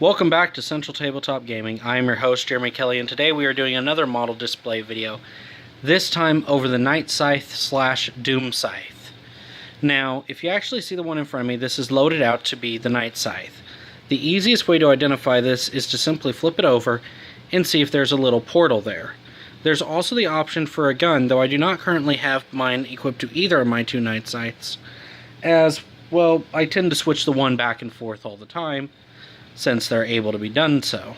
Welcome back to Central Tabletop Gaming. I am your host, Jeremy Kelly, and today we are doing another model display video, this time over the Night Scythe / Doom Scythe. Now, if you actually see the one in front of me, this is loaded out to be the Night Scythe. The easiest way to identify this is to simply flip it over and see if there's a little portal there. There's also the option for a gun, though I do not currently have mine equipped to either of my two Night Scythes, as, well, I tend to switch the one back and forth all the time, since they're able to be done so.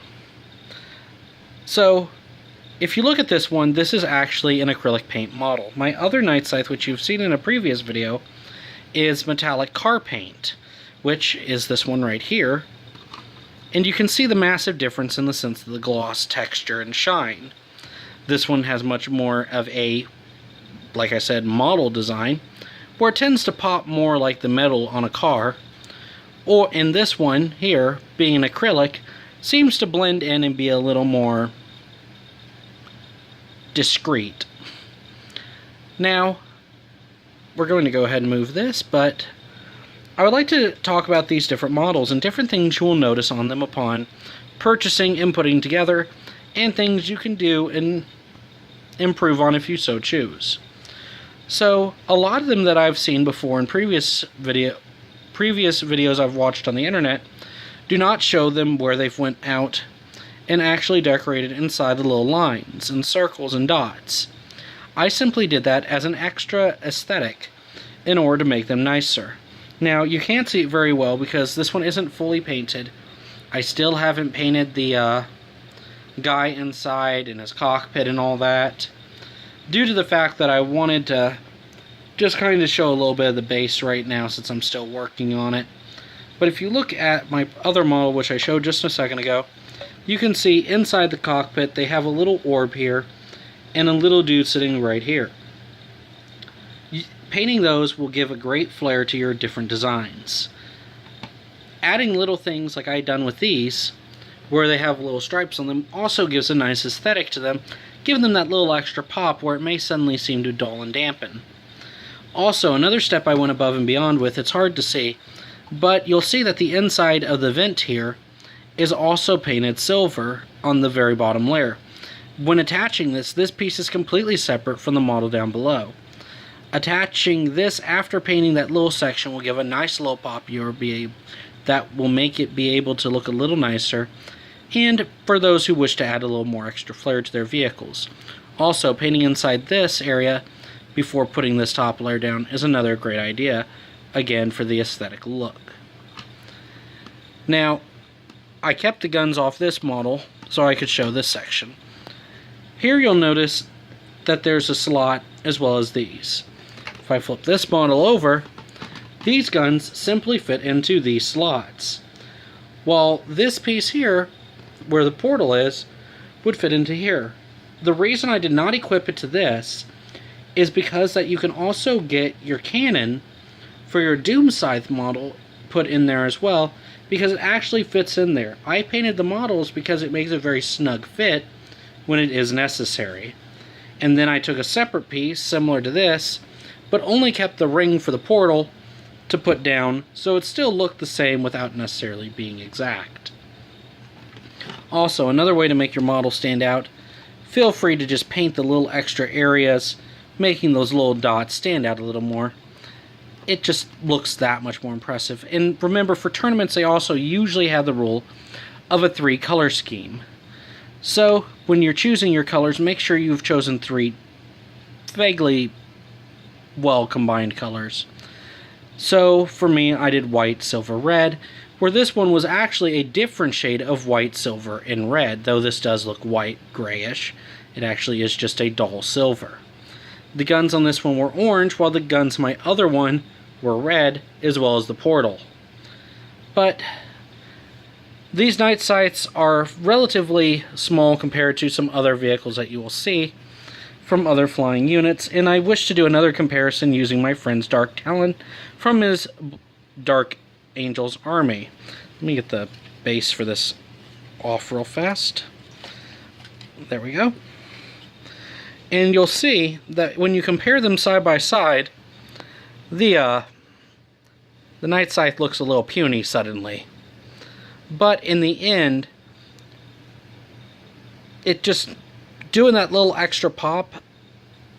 So, if you look at this one, this is actually an acrylic paint model. My other Night Scythe, which you've seen in a previous video, is metallic car paint, which is this one right here. And you can see the massive difference in the sense of the gloss, texture, and shine. This one has much more of a, like I said, model design, where it tends to pop more like the metal on a car. Or in this one here, being an acrylic, seems to blend in and be a little more discreet. Now, we're going to go ahead and move this, but I would like to talk about these different models and different things you will notice on them upon purchasing and putting together, and things you can do and improve on if you so choose. So, a lot of them that I've seen before in previous videos I've watched on the internet do not show them where they've went out and actually decorated inside the little lines and circles and dots. I simply did that as an extra aesthetic in order to make them nicer. Now, you can't see it very well because this one isn't fully painted. I still haven't painted the guy inside and his cockpit and all that, due to the fact that I wanted to just kind of show a little bit of the base right now since I'm still working on it. But if you look at my other model, which I showed just a second ago, you can see inside the cockpit they have a little orb here and a little dude sitting right here. Painting those will give a great flair to your different designs. Adding little things like I done with these, where they have little stripes on them, also gives a nice aesthetic to them, giving them that little extra pop where it may suddenly seem to dull and dampen. Also, another step I went above and beyond with, it's hard to see, but you'll see that the inside of the vent here is also painted silver on the very bottom layer. When attaching this piece is completely separate from the model down below. Attaching this after painting that little section will give a nice little pop that will make it be able to look a little nicer, and for those who wish to add a little more extra flair to their vehicles. Also, painting inside this area before putting this top layer down is another great idea, again for the aesthetic look. Now, I kept the guns off this model so I could show this section. Here you'll notice that there's a slot as well as these. If I flip this model over, these guns simply fit into these slots, while this piece here, where the portal is, would fit into here. The reason I did not equip it to this is because that you can also get your cannon for your Doom Scythe model put in there as well, because it actually fits in there. I painted the models because it makes a very snug fit when it is necessary. And then I took a separate piece similar to this, but only kept the ring for the portal to put down, so it still looked the same without necessarily being exact. Also, another way to make your model stand out, feel free to just paint the little extra areas, making those little dots stand out a little more. It just looks that much more impressive. And remember, for tournaments they also usually have the rule of a 3-color scheme. So, when you're choosing your colors, make sure you've chosen 3 vaguely well-combined colors. So, for me, I did white, silver, red, where this one was actually a different shade of white, silver, and red, though this does look white, grayish. It actually is just a dull silver. The guns on this one were orange, while the guns on my other one were red, as well as the portal. But these Night Scythes are relatively small compared to some other vehicles that you will see from other flying units, and I wish to do another comparison using my friend's Dark Talon from his Dark Angels army. Let me get the base for this off real fast. There we go. And you'll see that when you compare them side by side, the Night Scythe looks a little puny suddenly. But in the end, it just, doing that little extra pop,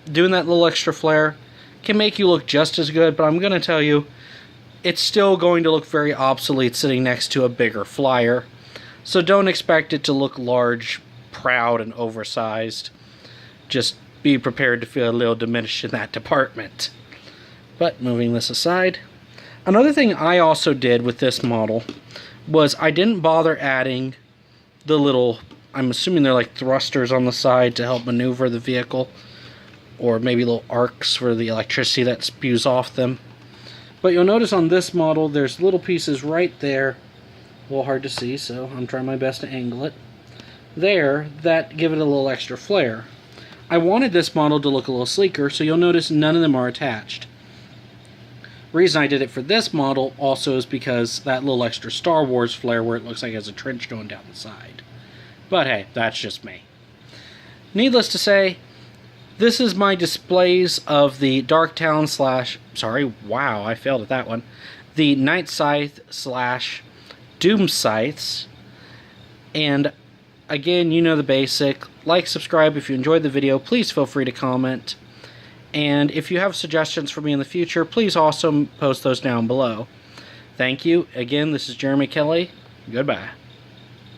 doing that little extra flare, can make you look just as good, but I'm going to tell you, it's still going to look very obsolete sitting next to a bigger flyer. So don't expect it to look large, proud, and oversized. Just be prepared to feel a little diminished in that department. But moving this aside, another thing I also did with this model was I didn't bother adding the little, I'm assuming they're like thrusters on the side to help maneuver the vehicle, or maybe little arcs for the electricity that spews off them. But you'll notice on this model there's little pieces right there, a little hard to see, so I'm trying my best to angle it, there, that give it a little extra flair. I wanted this model to look a little sleeker, so you'll notice none of them are attached. The reason I did it for this model also is because that little extra Star Wars flair where it looks like it has a trench going down the side. But hey, that's just me. Needless to say, this is my displays of the Dark Talon I failed at that one. The Night Scythe / Doom Scythes. And again, you know the basic. Like, subscribe if you enjoyed the video. Please feel free to comment. And if you have suggestions for me in the future, please also post those down below. Thank you. Again, this is Jeremy Kelly. Goodbye.